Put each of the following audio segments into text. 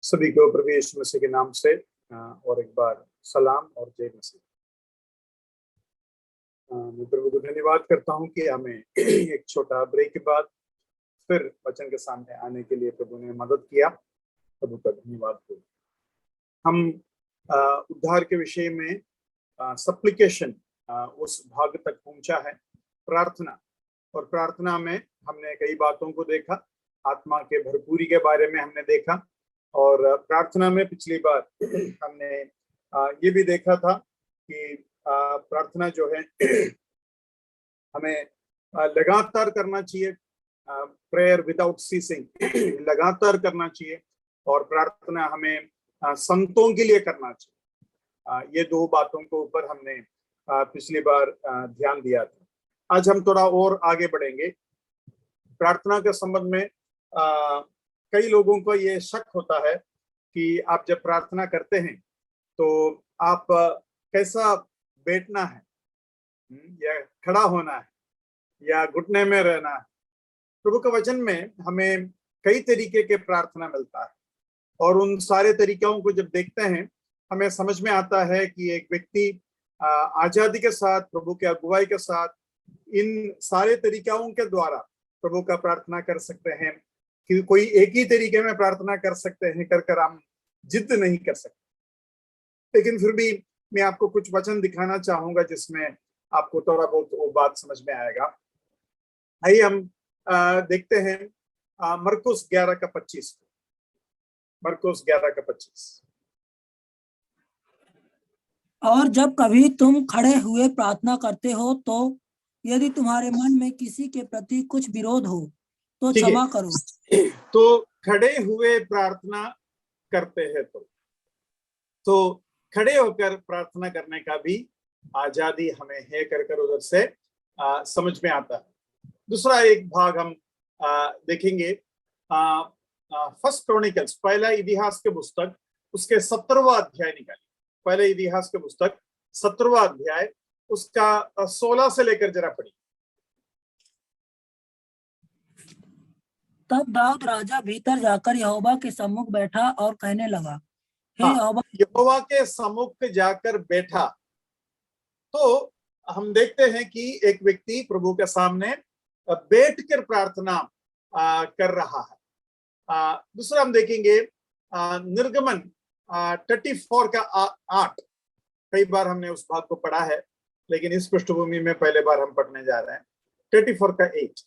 सभी को प्रभु यीशु मसीह के नाम से और एक बार सलाम और जय मसीह। मैं प्रभु को धन्यवाद करता हूं कि हमें एक छोटा ब्रेक के बाद फिर वचन के सामने आने के लिए प्रभु ने मदद किया। प्रभु का धन्यवाद हो। हम उद्धार के विषय में सप्लिकेशन उस भाग तक पहुंचा है, प्रार्थना। और प्रार्थना में हमने कई बातों को देखा। आत्मा के भरपूरी के बारे में हमने देखा, और प्रार्थना में पिछली बार हमने ये भी देखा था कि प्रार्थना जो है हमें लगातार करना चाहिए, प्रेयर विदाउट सीसिंग, लगातार करना चाहिए। और प्रार्थना हमें संतों के लिए करना चाहिए। ये दो बातों को ऊपर हमने पिछली बार ध्यान दिया था। आज हम थोड़ा और आगे बढ़ेंगे। प्रार्थना के संबंध में कई लोगों को ये शक होता है कि आप जब प्रार्थना करते हैं तो आप कैसा बैठना है, या खड़ा होना है, या घुटने में रहना है। प्रभु के वचन में हमें कई तरीके के प्रार्थना मिलता है, और उन सारे तरीकों को जब देखते हैं हमें समझ में आता है कि एक व्यक्ति आजादी के साथ, प्रभु के अगुवाई के साथ, इन सारे तरीकों के द्वारा प्रभु का प्रार्थना कर सकते हैं। कि कोई एक ही तरीके में प्रार्थना कर सकते हैं कर हम जिद नहीं कर सकते। लेकिन फिर भी मैं आपको कुछ वचन दिखाना चाहूंगा जिसमें आपको थोड़ा बहुत वो बात समझ में आएगा। आइए हम देखते हैं मरकुस 11:25। मरकुस 11:25। और जब कभी तुम खड़े हुए प्रार्थना करते हो तो यदि तुम्हारे मन में किसी के प्रति कुछ विरोध हो तो क्षमा करो। तो खड़े हुए प्रार्थना करते हैं तो खड़े होकर प्रार्थना करने का भी आजादी हमें है कर उधर से समझ में आता है। दूसरा एक भाग हम देखेंगे, फर्स्ट क्रॉनिकल्स, पहला इतिहास के पुस्तक, उसके 17वां अध्याय निकालिए। पहले इतिहास के पुस्तक 17वां अध्याय, उसका 16 से लेकर जरा पढ़िए। तब दाऊद राजा भीतर जाकर यहोवा के सम्मुख बैठा और कहने लगा, हे यहोवा के सम्मुख जाकर बैठा। तो हम देखते हैं कि एक व्यक्ति प्रभु के सामने बैठकर प्रार्थना कर रहा है। दूसरा हम देखेंगे निर्गमन 34:8। कई बार हमने उस भाग को पढ़ा है, लेकिन इस पृष्ठभूमि में पहले बार हम पढ़ने जा रहे हैं। 34:8,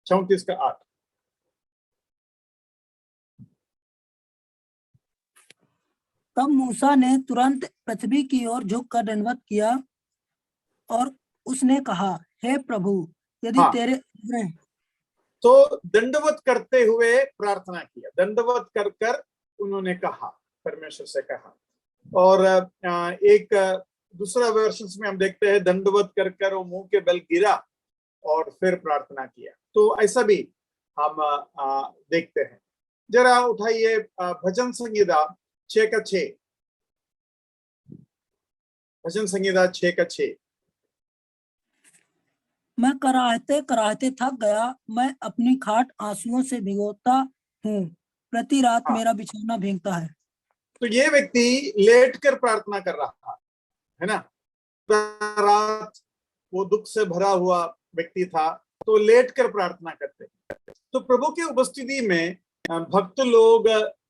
34:8। तब मूसा ने तुरंत पृथ्वी की ओर झुककर दंडवत किया और उसने कहा, हे प्रभु, यदि तेरे तो दंडवत करते हुए प्रार्थना किया। दंडवत कर उन्होंने कहा, परमेश्वर से कहा। और एक दूसरा वर्षन में हम देखते हैं दंडवत कर वो मुंह के बल गिरा और फिर प्रार्थना किया। तो ऐसा भी हम देखते हैं। जरा उठाइए भजन संगीता 6:6। भजन संगीता 6:6। मैं कराहते कराहते थक गया, मैं अपनी खाट आंसुओं से भिगोता हूँ, प्रति रात मेरा बिछौना भीगता है। तो ये व्यक्ति लेटकर प्रार्थना कर रहा है ना। रात वो दुख से भरा हुआ व्यक्ति था, तो लेटकर प्रार्थना करते। तो प्रभु की उपस्थिति में भक्त लोग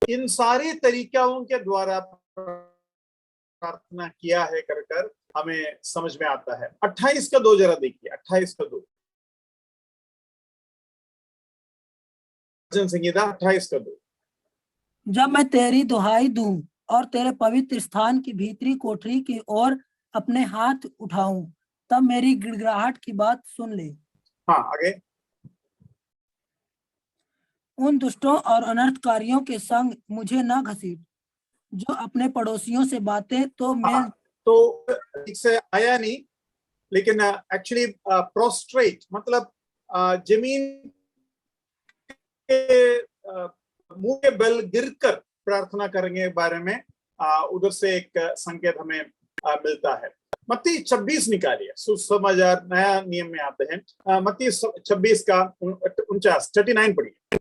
इन सारे तरीकों के द्वारा प्रार्थना किया है कर हमें समझ में आता है। 28:2 जरा देखिए। 28:2 भजन संगीता 28:2। जब मैं तेरी दुहाई दूं और तेरे पवित्र स्थान की भीतरी कोठरी की ओर अपने हाथ उठाऊं, तब मेरी गिड़गिड़ाहट की बात सुन ले। आगे। उन दुष्टों और अनर्थकारियों के संग मुझे न घसीट, जो अपने पड़ोसियों से बातें तो मेल। तो ठीक से आया नहीं, लेकिन एक्चुअली प्रोस्ट्रेट मतलब जमीन के मुंह के बल गिरकर प्रार्थना करने के बारे में उधर से एक संकेत हमें मिलता है। मत्ती 26 निकालिए, सुसमाचार नया नियम में आते हैं। मत्ती 26 का 49 पढ़िए।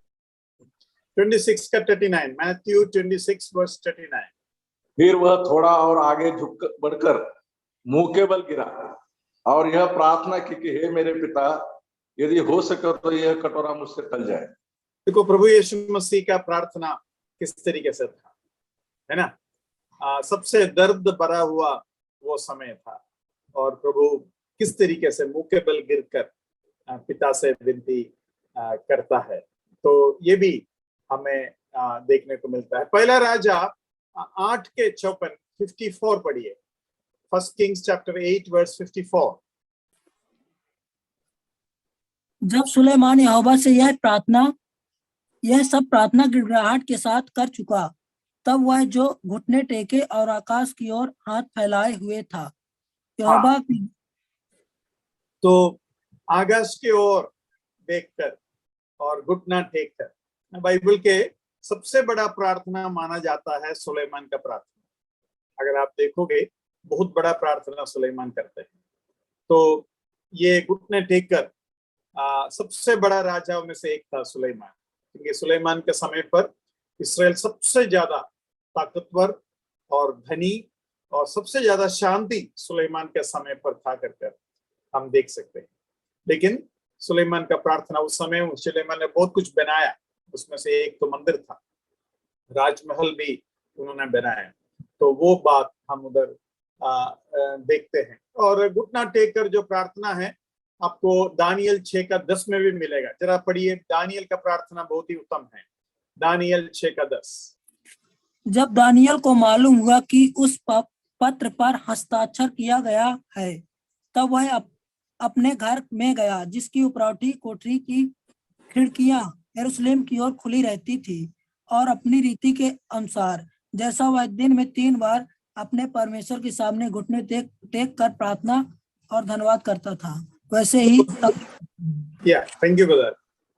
26 का 39, मैथ्यू 26 वर्स 39। फिर वह थोड़ा और आगे झुक बढ़कर मुंह के बल गिरा और यह प्रार्थना की कि हे मेरे पिता, यदि हो सके तो यह कटोरा मुझसे टल जाए। देखो प्रभु यीशु मसीह का प्रार्थना किस तरीके से था, है ना। सबसे दर्द भरा हुआ वो समय था और प्रभु किस तरीके से मुंह के बल गिरकर पिता से विनती करता है। तो ये भी हमें देखने को मिलता है। पहला राजा 8 के 54 54 पढ़िए। First kings chapter 8 verse 54। जब सुलेमान यहोवा से यह सब प्रार्थना गिड़गिड़ाहट के साथ कर चुका, तब वह जो घुटने टेके और आकाश की ओर हाथ फैलाए हुए था, यहोवा की तो आकाश की ओर देखकर और घुटना टेक कर बाइबल के सबसे बड़ा प्रार्थना माना जाता है सुलेमान का प्रार्थना। अगर आप देखोगे बहुत बड़ा प्रार्थना सुलेमान करते हैं। तो ये घुटने टेक कर सबसे बड़ा राजाओं में से एक था सुलेमान, क्योंकि सुलेमान के समय पर इसराइल सबसे ज्यादा ताकतवर और धनी और सबसे ज्यादा शांति सुलेमान के समय पर था कर हम देख सकते हैं। लेकिन सुलेमान का प्रार्थना उस समय सुलेमान ने बहुत कुछ बनाया, उसमें से एक तो मंदिर था, राजमहल भी उन्होंने बनाया। तो वो बात हम उधर देखते हैं। और घुटना टेक कर जो प्रार्थना है आपको दानियल 6 का 10 में भी मिलेगा। जरा पढ़िए, दानियल का प्रार्थना बहुत ही उत्तम है। दानियल 6 का 10। जब दानियल को मालूम हुआ कि उस पत्र पर हस्ताक्षर किया गया है, तब वह अपने घर में गया, जिसकी उपराउठी कोठरी की खिड़कियां यरूशलेम की ओर खुली रहती थी, और अपनी रीति के अनुसार जैसा वह दिन में 3 बार अपने परमेश्वर के सामने घुटने टेक कर प्रार्थना और धन्यवाद करता था, वैसे ही थैंक यू ब्रदर।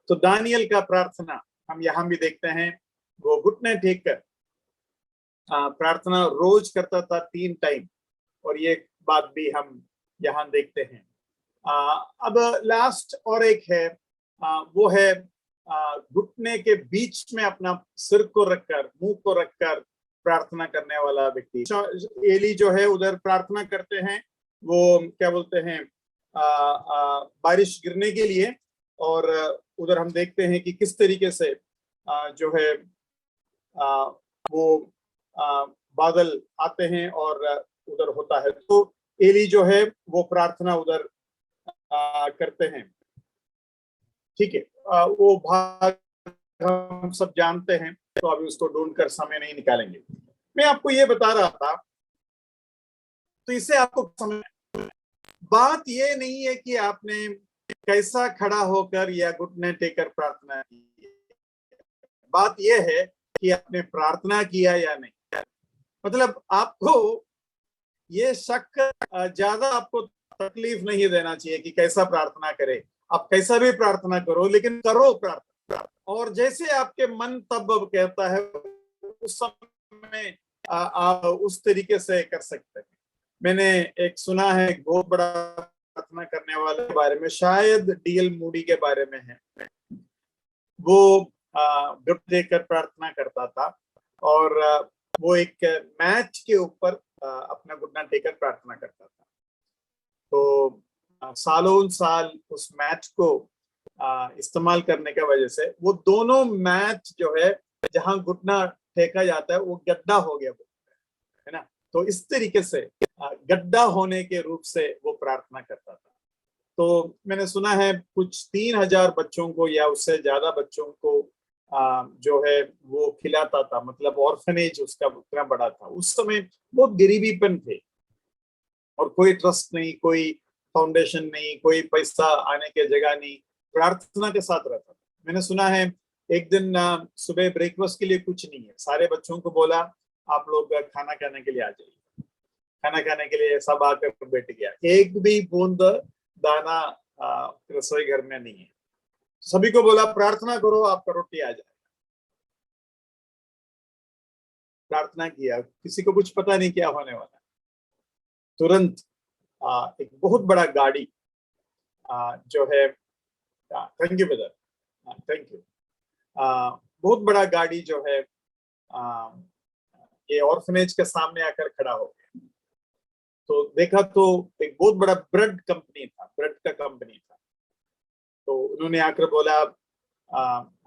तो दानियल का प्रार्थना हम यहाँ भी देखते हैं, वो घुटने टेक कर प्रार्थना रोज करता था 3 टाइम, और ये बात भी हम यहाँ देखते हैं। अब लास्ट और एक है, वो है घुटने के बीच में अपना सिर को रखकर, मुंह को रखकर प्रार्थना करने वाला व्यक्ति। एली जो है उधर प्रार्थना करते हैं, वो क्या बोलते हैं, बारिश गिरने के लिए, और उधर हम देखते हैं कि किस तरीके से जो है वो बादल आते हैं और उधर होता है। तो एली जो है वो प्रार्थना उधर करते हैं, ठीक है। वो भाग हम सब जानते हैं, तो अभी उसको ढूंढकर समय नहीं निकालेंगे। मैं आपको ये बता रहा था, तो इससे आपको समझ, बात ये नहीं है कि आपने कैसा खड़ा होकर या घुटने टेकर प्रार्थना की, बात ये है कि आपने प्रार्थना किया या नहीं। मतलब आपको ये शक ज्यादा आपको तकलीफ नहीं देना चाहिए कि कैसा प्रार्थना करे। आप कैसा भी प्रार्थना करो, लेकिन करो प्रार्थना, और जैसे आपके मन तब कहता है उस समय आप उस तरीके से कर सकते हैं। मैंने एक सुना है, बहुत बड़ा प्रार्थना करने वाले के बारे में, शायद डीएल मूडी के बारे में है। वो घुट देकर प्रार्थना करता था, और वो एक मैच के ऊपर अपना घुटना टेकर प्रार्थना करता था। तो सालों साल उस मैच को इस्तेमाल करने की वजह से वो दोनों मैच जो है जहां घुटना टेका जाता है वो गड्ढा हो गया, है ना। तो इस तरीके से गड्ढा होने के रूप से वो प्रार्थना करता था। तो मैंने सुना है कुछ 3000 बच्चों को या उससे ज्यादा बच्चों को जो है वो खिलाता था, मतलब ऑर्फनेज उसका उतना बड़ा था। उस समय बहुत गरीबीपन थे और कोई ट्रस्ट नहीं, कोई फाउंडेशन नहीं, कोई पैसा आने की जगह नहीं, प्रार्थना के साथ रहता था। मैंने सुना है एक दिन सुबह ब्रेकफास्ट के लिए कुछ नहीं है, सारे बच्चों को बोला आप लोग खाना खाने के लिए आ जाइए। खाना खाने के लिए सब आकर बैठ गया, एक भी बूंद दाना रसोई घर में नहीं है। सभी को बोला प्रार्थना करो, आपका रोटी आ जाए। प्रार्थना किया, किसी को कुछ पता नहीं क्या होने वाला। तुरंत एक बहुत बड़ा गाड़ी जो है, thank you brother, thank you, बहुत बड़ा गाड़ी जो है ये ऑर्फनेज के सामने आकर खड़ा हो गया। तो देखा तो एक बहुत बड़ा ब्रेड कंपनी था, ब्रेड का कंपनी था। तो उन्होंने आकर बोला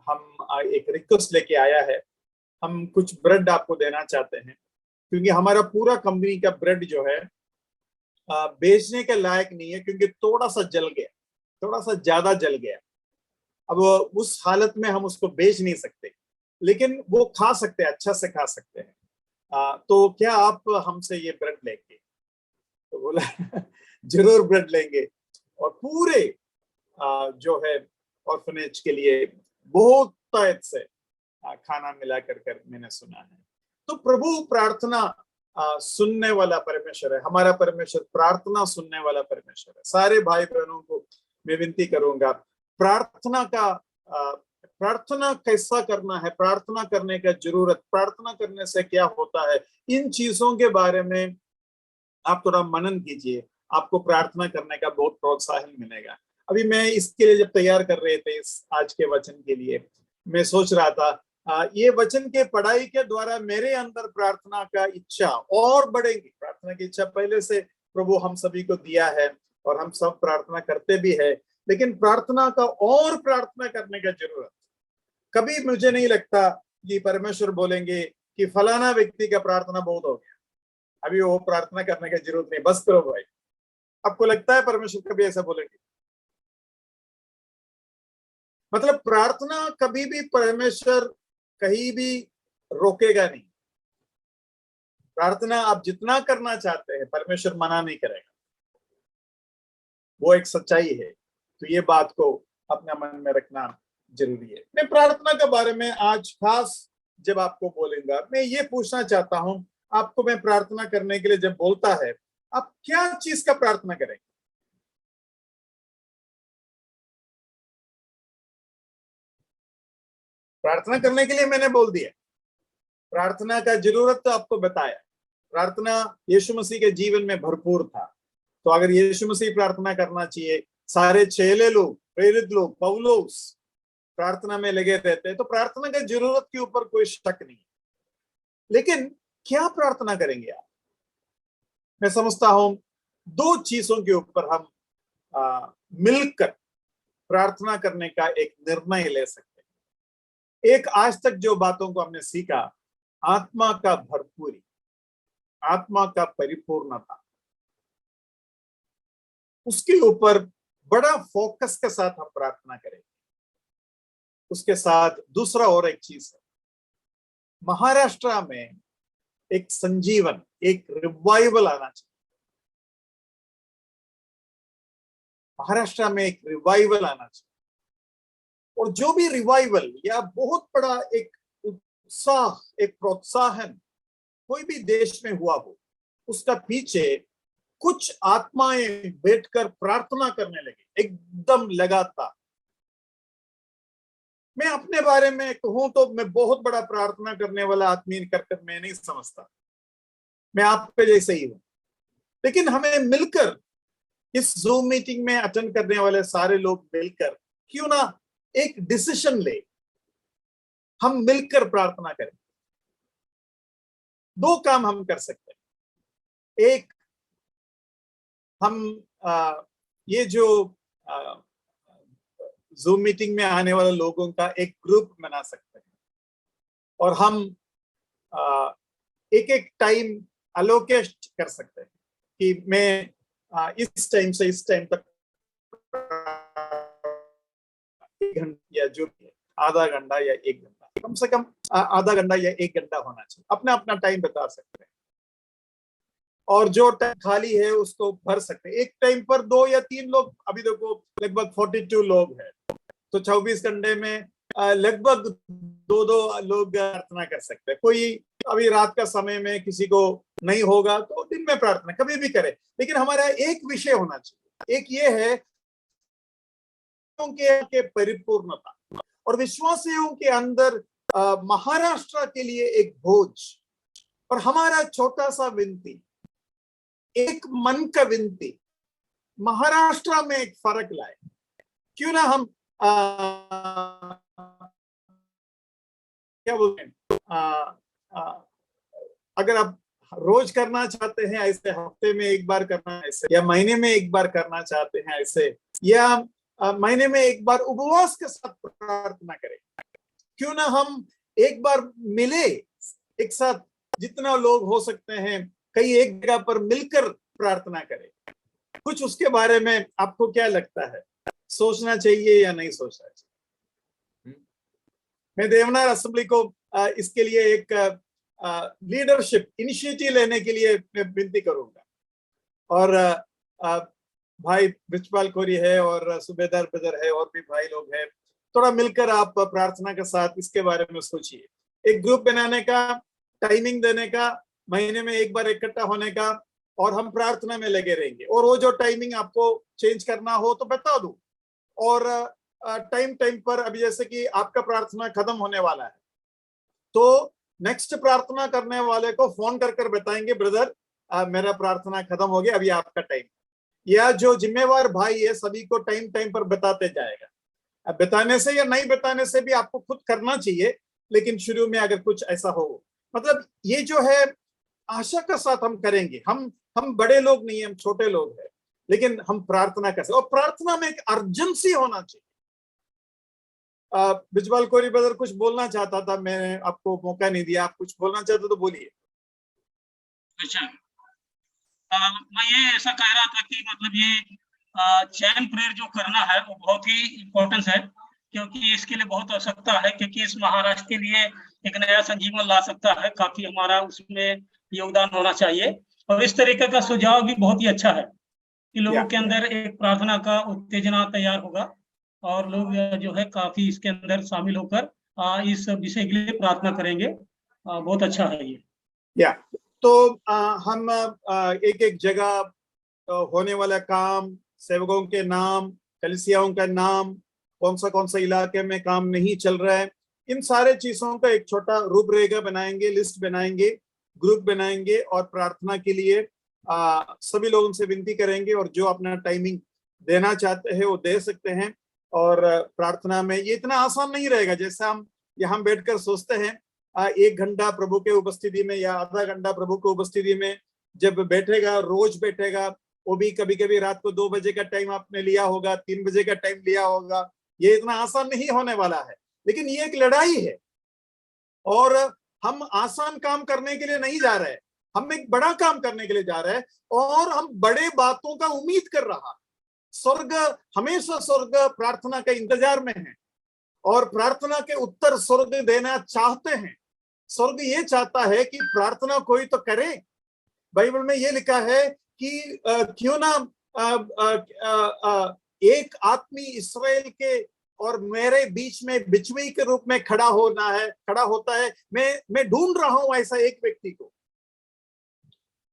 हम एक रिक्वेस्ट लेके आया है, हम कुछ ब्रेड आपको देना चाहते हैं, क्योंकि हमारा पूरा कंपनी का ब्रेड जो है बेचने के लायक नहीं है, क्योंकि थोड़ा सा जल गया, थोड़ा सा ज्यादा जल गया। अब उस हालत में हम उसको बेच नहीं सकते, लेकिन वो खा सकते हैं, अच्छा से खा सकते हैं। तो क्या आप हमसे ये ब्रेड लेंगे? तो बोला जरूर ब्रेड लेंगे। और पूरे जो है ऑर्फनेज के लिए बहुत तायत से खाना मिला कर मैंने सुना है। तो प्रभु प्रार्थना सुनने वाला परमेश्वर है, हमारा परमेश्वर प्रार्थना सुनने वाला परमेश्वर है। सारे भाई बहनों को मैं विनती करूंगा, प्रार्थना कैसा करना है, प्रार्थना करने का जरूरत, प्रार्थना करने से क्या होता है, इन चीजों के बारे में आप थोड़ा मनन कीजिए, आपको प्रार्थना करने का बहुत प्रोत्साहन मिलेगा। अभी मैं इसके लिए जब तैयार कर रहे थे इस आज के वचन के लिए, मैं सोच रहा था ये वचन के पढ़ाई के द्वारा मेरे अंदर प्रार्थना का इच्छा और बढ़ेगी। प्रार्थना की इच्छा पहले से प्रभु हम सभी को दिया है और हम सब प्रार्थना करते भी है, लेकिन प्रार्थना का और प्रार्थना करने का जरूरत। कभी मुझे नहीं लगता कि परमेश्वर बोलेंगे कि फलाना व्यक्ति का प्रार्थना बहुत हो गया, अभी वो प्रार्थना करने की जरूरत नहीं, बस करो भाई। आपको लगता है परमेश्वर कभी ऐसा बोलेंगे? मतलब प्रार्थना कभी भी परमेश्वर कहीं भी रोकेगा नहीं। प्रार्थना आप जितना करना चाहते हैं परमेश्वर मना नहीं करेगा, वो एक सच्चाई है। तो ये बात को अपने मन में रखना जरूरी है। मैं प्रार्थना के बारे में आज खास जब आपको बोलूंगा, मैं ये पूछना चाहता हूं आपको, मैं प्रार्थना करने के लिए जब बोलता है, आप क्या चीज का प्रार्थना करेंगे? प्रार्थना करने के लिए मैंने बोल दिया, प्रार्थना का जरूरत तो आपको बताया। प्रार्थना यीशु मसीह के जीवन में भरपूर था। तो अगर यीशु मसीह प्रार्थना करना चाहिए, सारे चेले लोग, प्रेरित लोग, पौलुस प्रार्थना में लगे रहते हैं, तो प्रार्थना की जरूरत के ऊपर कोई शक नहीं। लेकिन क्या प्रार्थना करेंगे आप? मैं समझता हूं दो चीजों के ऊपर हम मिलकर प्रार्थना करने का एक निर्णय ले सकते हैं। एक, आज तक जो बातों को हमने सीखा, आत्मा का भरपूरी, आत्मा का परिपूर्णता, उसके ऊपर बड़ा फोकस के साथ हम प्रार्थना करेंगे। उसके साथ दूसरा और एक चीज है, महाराष्ट्र में एक संजीवन, एक रिवाइवल आना चाहिए। महाराष्ट्र में एक रिवाइवल आना चाहिए। और जो भी रिवाइवल या बहुत बड़ा एक उत्साह, एक प्रोत्साहन कोई भी देश में हुआ हो, उसका पीछे कुछ आत्माएं बैठकर प्रार्थना करने लगे, एकदम लगातार। मैं अपने बारे में कहूं तो मैं बहुत बड़ा प्रार्थना करने वाला आदमी करकर मैं नहीं समझता, मैं आपके जैसे ही हूं। लेकिन हमें मिलकर इस जूम मीटिंग में अटेंड करने वाले सारे लोग मिलकर क्यों ना एक डिसीजन ले, हम मिलकर प्रार्थना करें। दो काम हम कर सकते हैं। एक, हम ये जो जूम मीटिंग में आने वाले लोगों का एक ग्रुप बना सकते हैं और हम एक एक टाइम अलोकेट कर सकते हैं कि मैं इस टाइम से इस टाइम तक या जो आधा घंटा या एक घंटा, कम से कम आधा घंटा या एक घंटा होना चाहिए। अपना अपना टाइम बता सकते हैं और जो टाइम खाली है उसको भर सकते हैं। एक टाइम पर 2 या 3 लोग, अभी देखो लगभग 42 लोग हैं, तो 24 घंटे में लगभग 2 लोग प्रार्थना कर सकते हैं। कोई अभी रात का समय में किसी को नहीं होगा तो दिन में प्रार्थना कभी भी करे, लेकिन हमारा एक विषय होना चाहिए। एक ये है के परिपूर्णता और विश्वासियों के अंदर महाराष्ट्र के लिए एक भोज। और हमारा छोटा सा विनती, एक मन का विनती, महाराष्ट्र में एक फर्क लाए। क्यों ना हम क्या बोलते हैं, अगर आप रोज करना चाहते हैं ऐसे, हफ्ते में एक बार करना है ऐसे, या महीने में एक बार करना चाहते हैं ऐसे, या महीने में एक बार उपवास के साथ प्रार्थना करें। क्यों ना हम एक बार मिले एक साथ, जितना लोग हो सकते हैं, कई एक जगह पर मिलकर प्रार्थना करें। कुछ उसके बारे में आपको क्या लगता है, सोचना चाहिए या नहीं सोचना चाहिए? मैं देवनार असेंबली को इसके लिए एक लीडरशिप इनिशिएटिव लेने के लिए मैं विनती करूंगा। और भाई ब्रिजपाल कोरी है और सूबेदार ब्रदर है और भी भाई लोग हैं, थोड़ा मिलकर आप प्रार्थना के साथ इसके बारे में सोचिए। एक ग्रुप बनाने का, टाइमिंग देने का, महीने में एक बार इकट्ठा होने का, और हम प्रार्थना में लगे रहेंगे। और वो जो टाइमिंग आपको चेंज करना हो तो बता दो। और टाइम पर, अभी जैसे कि आपका प्रार्थना खत्म होने वाला है तो नेक्स्ट प्रार्थना करने वाले को फोन कर बताएंगे, ब्रदर मेरा प्रार्थना खत्म हो गया, अभी आपका टाइम। या जो जिम्मेवार भाई है सभी को टाइम पर बताते जाएगा। अब बताने से या नहीं बताने से भी आपको खुद करना चाहिए, लेकिन शुरू में अगर कुछ ऐसा हो, मतलब ये जो है आशा के साथ हम करेंगे। हम बड़े लोग नहीं, हम छोटे लोग हैं, लेकिन हम प्रार्थना कर सकते। और प्रार्थना में एक अर्जेंसी होना चाहिए। बिजबाल कोरी ब्रदर कुछ बोलना चाहता था, मैंने आपको मौका नहीं दिया, आप कुछ बोलना चाहते तो बोलिए। अच्छा, मैं ये ऐसा कह रहा था कि मतलब ये चैन प्रेयर जो करना है वो बहुत ही इम्पोर्टेंस है, क्योंकि इसके लिए बहुत आवश्यकता है, क्योंकि इस महाराष्ट्र के लिए एक नया संजीवन ला सकता है। काफी हमारा उसमें योगदान होना चाहिए। और इस तरीके का सुझाव भी बहुत ही अच्छा है कि लोगों के अंदर एक प्रार्थना का उत्तेजना तैयार होगा और लोग जो है काफी इसके अंदर शामिल होकर इस विषय के लिए प्रार्थना करेंगे। बहुत अच्छा है ये। या तो हम एक एक जगह होने वाला काम, सेवकों के नाम, कलीसियाओं का नाम, कौन सा इलाके में काम नहीं चल रहा है, इन सारे चीजों का एक छोटा रूपरेखा बनाएंगे, लिस्ट बनाएंगे, ग्रुप बनाएंगे और प्रार्थना के लिए सभी लोगों से विनती करेंगे। और जो अपना टाइमिंग देना चाहते हैं वो दे सकते हैं। और प्रार्थना में ये इतना आसान नहीं रहेगा जैसे हम यहाँ बैठकर सोचते हैं। 1 घंटा प्रभु के उपस्थिति में या आधा घंटा प्रभु के उपस्थिति में जब बैठेगा, रोज बैठेगा, वो भी कभी कभी रात को 2 बजे का टाइम आपने लिया होगा, 3 बजे का टाइम लिया होगा, ये इतना आसान नहीं होने वाला है। लेकिन ये एक लड़ाई है और हम आसान काम करने के लिए नहीं जा रहे, हम एक बड़ा काम करने के लिए जा रहे हैं। और हम बड़े बातों का उम्मीद कर रहा। स्वर्ग, हमेशा स्वर्ग प्रार्थना के इंतजार में है और प्रार्थना के उत्तर स्वर्ग देना चाहते हैं। स्वर्ग ये चाहता है कि प्रार्थना कोई तो करे। बाइबल में ये लिखा है कि क्यों ना एक आदमी इस्राएल के और मेरे बीच में बिचवी के रूप में खड़ा होता है। मैं ढूंढ रहा हूं ऐसा एक व्यक्ति को।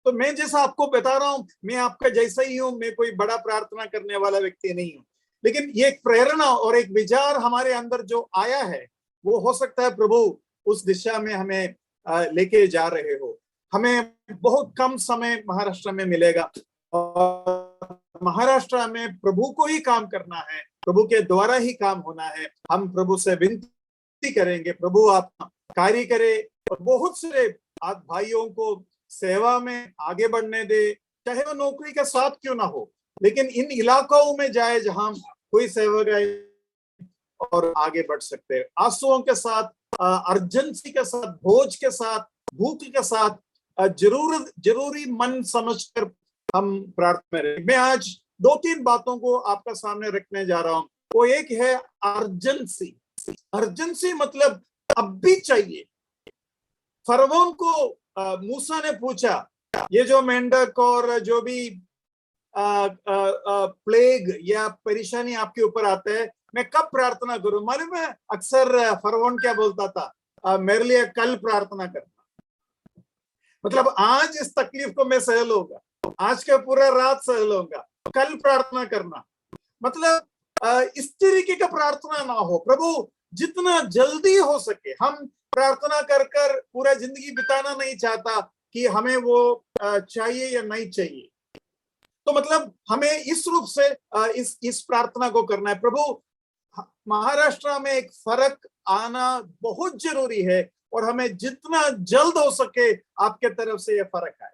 तो मैं जैसा आपको बता रहा हूं, मैं आपका जैसा ही हूं, मैं कोई बड़ा प्रार्थना करने वाला व्यक्ति नहीं हूं। लेकिन ये एक प्रेरणा और एक विचार हमारे अंदर जो आया है, वो हो सकता है प्रभु उस दिशा में हमें लेके जा रहे हो। हमें बहुत कम समय महाराष्ट्र में मिलेगा और महाराष्ट्र में प्रभु को ही काम करना है, प्रभु के द्वारा ही काम होना है। हम प्रभु से विनती करेंगे, प्रभु आप कार्य करे और बहुत सारे भाइयों को सेवा में आगे बढ़ने दे, चाहे वो नौकरी के साथ क्यों ना हो, लेकिन इन इलाकों में जाए जहां कोई सेवक और आगे बढ़ सकते हैं आंसुओं के साथ, अर्जेंसी के साथ, भोज के साथ, भूख के साथ, जरूरी मन समझकर हम प्रार्थना करें। मैं आज 2-3 बातों को आपका सामने रखने जा रहा हूं। वो एक है अर्जेंसी। अर्जेंसी मतलब अब भी चाहिए। फरवोन को मूसा ने पूछा, ये जो मेंढक और जो भी प्लेग या परेशानी आपके ऊपर आते हैं, मैं कब प्रार्थना करूं? मालूम है अक्सर फरवोन क्या बोलता था? मेरे लिए कल प्रार्थना करना। मतलब आज इस तकलीफ को मैं सह लूंगा, आज का पूरा रात सह लूंगा, कल प्रार्थना करना। मतलब इस तरीके का प्रार्थना ना हो। प्रभु जितना जल्दी हो सके, हम प्रार्थना कर पूरा जिंदगी बिताना नहीं चाहता कि हमें वो चाहिए या नहीं चाहिए। तो मतलब हमें इस रूप से इस प्रार्थना को करना है। प्रभु महाराष्ट्र में एक फर्क आना बहुत जरूरी है और हमें जितना जल्द हो सके आपके तरफ से यह फर्क आए।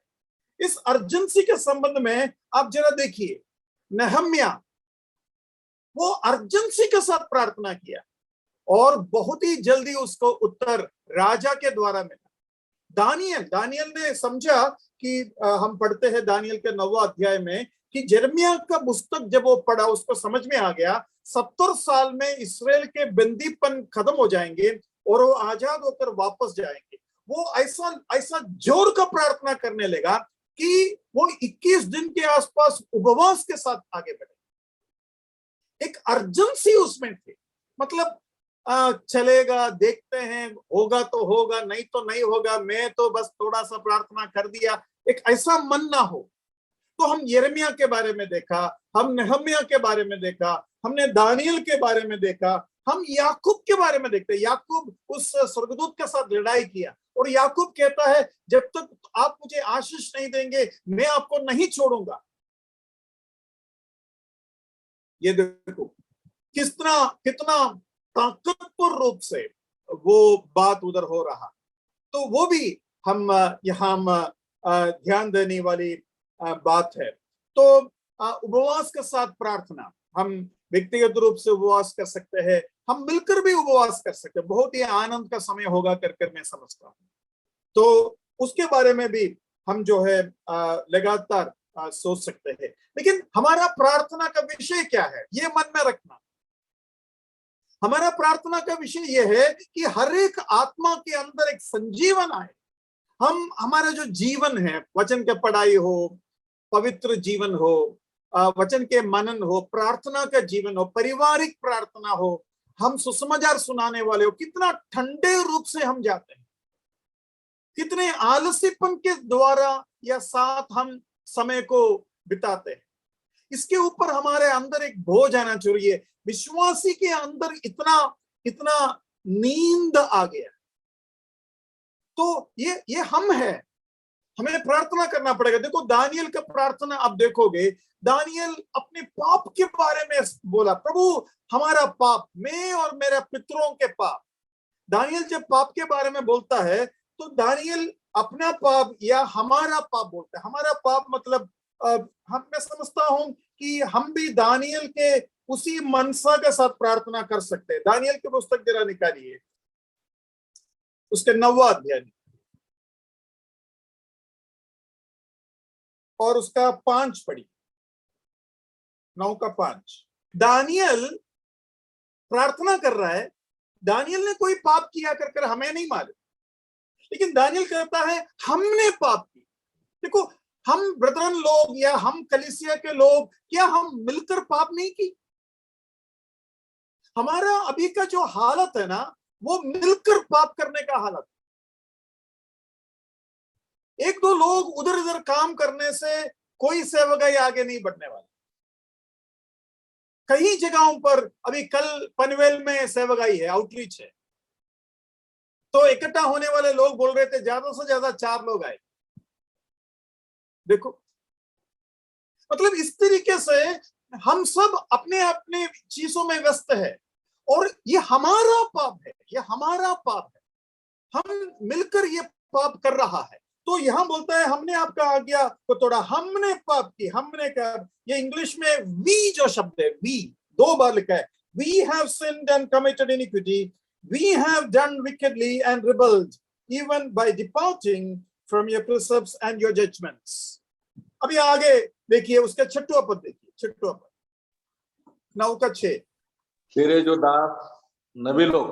इस अर्जेंसी के संबंध में आप जरा देखिए, नेहम्या वो अर्जेंसी के साथ प्रार्थना किया और बहुत ही जल्दी उसको उत्तर राजा के द्वारा मिला। दानियल ने समझा कि हम पढ़ते हैं दानियल के 9वां अध्याय में कि यिर्मयाह का पुस्तक जब वो पढ़ा उसको समझ में आ गया 70 साल में इस्राएल के बंदीपन खत्म हो जाएंगे और वो आजाद होकर वापस जाएंगे। वो ऐसा जोर का प्रार्थना करने लगा कि वो 21 दिन के आसपास उपवास के साथ आगे बढ़े। एक अर्जेंसी उसमें थी, मतलब चलेगा, देखते हैं, होगा तो होगा, नहीं तो नहीं होगा, मैं तो बस थोड़ा सा प्रार्थना कर दिया, एक ऐसा मन ना हो। तो हम यिर्मयाह के बारे में देखा, हम नेहम्याह के बारे में देखा, हमने दानियल के बारे में देखा, हम याकूब के बारे में देखते हैं। याकूब उस स्वर्गदूत के साथ लड़ाई किया और याकूब कहता है जब तक आप मुझे आशीष नहीं देंगे मैं आपको नहीं छोड़ूंगा। ये देखो कितना ताकतवर रूप से वो बात उधर हो रहा। तो वो भी हम यहाँ ध्यान देने वाली बात है। तो उपवास के साथ प्रार्थना, हम व्यक्तिगत रूप से उपवास कर सकते हैं, हम मिलकर भी उपवास कर सकते हैं, बहुत ही आनंद का समय होगा कर मैं समझता हूँ। तो उसके बारे में भी हम जो है लगातार सोच सकते हैं। लेकिन हमारा प्रार्थना का विषय क्या है, ये मन में रखना। हमारा प्रार्थना का विषय यह है कि हर एक आत्मा के अंदर एक संजीवन आए। हमारा जो जीवन है, वचन के पढ़ाई हो, पवित्र जीवन हो, वचन के मनन हो, प्रार्थना का जीवन हो, पारिवारिक प्रार्थना हो, हम सुसमाचार सुनाने वाले हो, कितना ठंडे रूप से हम जाते हैं, कितने आलसीपन के द्वारा या साथ हम समय को बिताते हैं। इसके ऊपर हमारे अंदर एक बोझ आना चाहिए। विश्वासी के अंदर इतना नींद आ गया, तो ये हम है, हमें प्रार्थना करना पड़ेगा। देखो दानियल का प्रार्थना आप देखोगे, दानियल अपने पाप के बारे में बोला, प्रभु हमारा पाप, मैं और मेरे पितरों के पाप। दानियल जब पाप के बारे में बोलता है तो दानियल अपना पाप या हमारा पाप बोलता है। हमारा पाप मतलब मैं समझता हूं कि हम भी दानियल के उसी मनसा के साथ प्रार्थना कर सकते हैं। दानियल की पुस्तक जरा निकालिए, उसके 9वां अध्याय और उसका 5 पढ़िए, 9 का 5। दानियल प्रार्थना कर रहा है। दानियल ने कोई पाप किया कर हमें नहीं मालूम, लेकिन दानियल कहता है हमने पाप की। देखो हम ब्रदरन लोग या हम कलीसिया के लोग, क्या हम मिलकर पाप नहीं की? हमारा अभी का जो हालत है ना, वो मिलकर पाप करने का हालत। एक दो लोग उधर उधर काम करने से कोई सेवकाई आगे नहीं बढ़ने वाला। कई जगहों पर अभी कल पनवेल में सेवकाई है, आउटरीच है, तो इकट्ठा होने वाले लोग बोल रहे थे ज्यादा से ज्यादा 4 लोग आए। देखो मतलब इस तरीके से हम सब अपने अपने चीजों में व्यस्त है और ये हमारा पाप है, ये हमारा पाप है, हम मिलकर ये पाप कर रहा है। तो यहां बोलता है हमने आपका आज्ञा को तोड़ा, हमने पाप की, हमने कर, ये इंग्लिश में वी जो शब्द है, वी 2 बार लिखा है। We have sinned and committed iniquity, we have done wickedly and rebelled even by departing from your precepts and your judgments. अभी आगे देखिए, उसका 6वां पद देखिए, 6वां पद 9 का 6। तेरे जो दास नबी लोग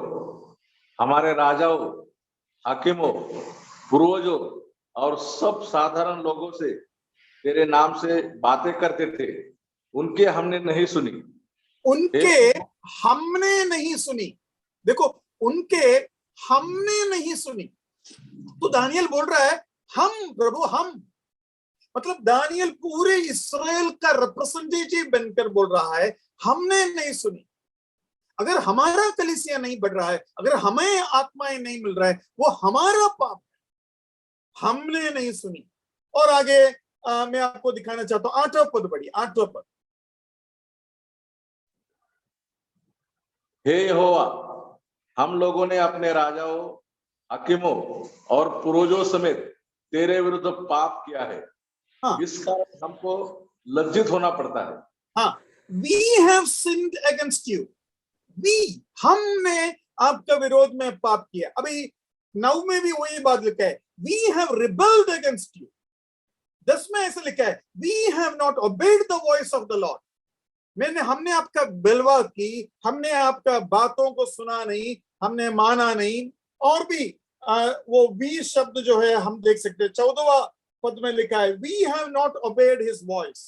हमारे राजाओं, हाकिमों, पूर्वजों और सब साधारण लोगों से तेरे नाम से बातें करते थे, उनके हमने नहीं सुनी। उनके हमने नहीं सुनी। देखो उनके हमने नहीं सुनी। तो दानियल बोल रहा है हम, प्रभु हम, मतलब दानियल पूरे इस्राएल का रिप्रेजेंटेटिव बनकर बोल रहा है हमने नहीं सुनी। अगर हमारा कलीसिया नहीं बढ़ रहा है, अगर हमें आत्माएं नहीं मिल रहा है, वो हमारा पाप है, हमने नहीं सुनी। और आगे मैं आपको दिखाना चाहता हूं, 8वां पद पढ़िए, 8वां पद। हे यहोवा, हम लोगों ने अपने राजाओं, हाकिमों और पूर्वजों समेत तेरे विरुद्ध पाप किया है। हाँ। इस कारण हमको लज्जित होना पड़ता है। हाँ, we have sinned against you. हमने आपका विरोध में पाप किया। अभी 9 में भी वही बात लिखा है, we have rebelled against you. 10 में ऐसे लिखा है, we have not obeyed the voice of the Lord. हमने आपका बिलवा की, हमने आपका बातों को सुना नहीं, हमने माना नहीं। और भी वो वी शब्द जो है हम देख सकते हैं, 14वां पद में लिखा है, we have not obeyed his voice.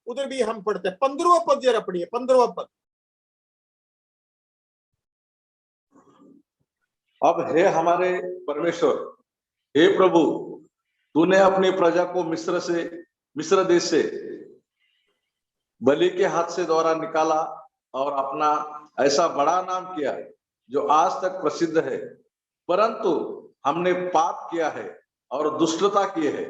उधर भी हम पढ़ते हैं। 15वां पद जरा पढ़िए, 15वां पद। अब हे हमारे परमेश्वर, हे प्रभु, तूने अपनी प्रजा को मिस्र देश से बलि के हाथ से द्वारा निकाला और अपना ऐसा बड़ा नाम किया जो आज तक प्रसिद्ध है, परंतु हमने पाप किया है और दुष्टता की है।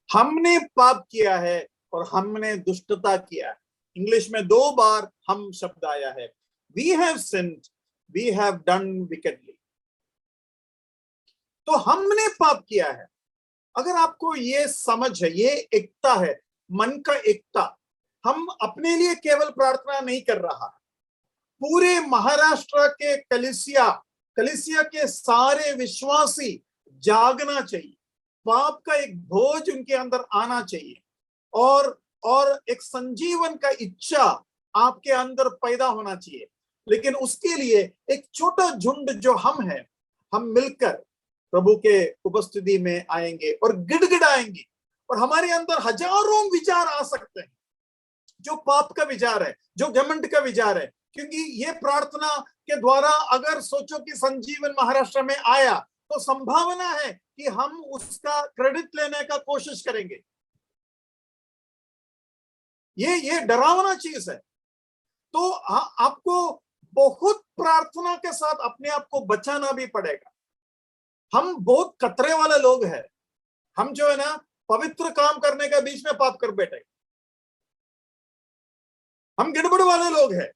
हमने पाप किया है और हमने दुष्टता किया है। इंग्लिश में 2 बार हम शब्द आया है, we have sinned, we have done wickedly. तो हमने पाप किया है। अगर आपको ये समझ है, ये एकता है, मन का एकता, हम अपने लिए केवल प्रार्थना नहीं कर रहा, पूरे महाराष्ट्र के कलीसिया के सारे विश्वासी जागना चाहिए। पाप का एक बोझ उनके अंदर आना चाहिए और एक संजीवन का इच्छा आपके अंदर पैदा होना चाहिए। लेकिन उसके लिए एक छोटा झुंड जो हम हैं, हम मिलकर प्रभु के उपस्थिति में आएंगे और गिड़गिड़ाएंगे, और हमारे अंदर हजारों विचार आ सकते हैं, जो पाप का विचार है, जो घमंड का विचार है। क्योंकि ये प्रार्थना के द्वारा अगर सोचो कि संजीवन महाराष्ट्र में आया, तो संभावना है कि हम उसका क्रेडिट लेने का कोशिश करेंगे। ये डरावना चीज है। तो आपको बहुत प्रार्थना के साथ अपने आप को बचाना भी पड़ेगा। हम बहुत खतरे वाले लोग हैं। हम जो है ना, पवित्र काम करने के बीच में पाप कर बैठे, हम गड़बड़ वाले लोग हैं।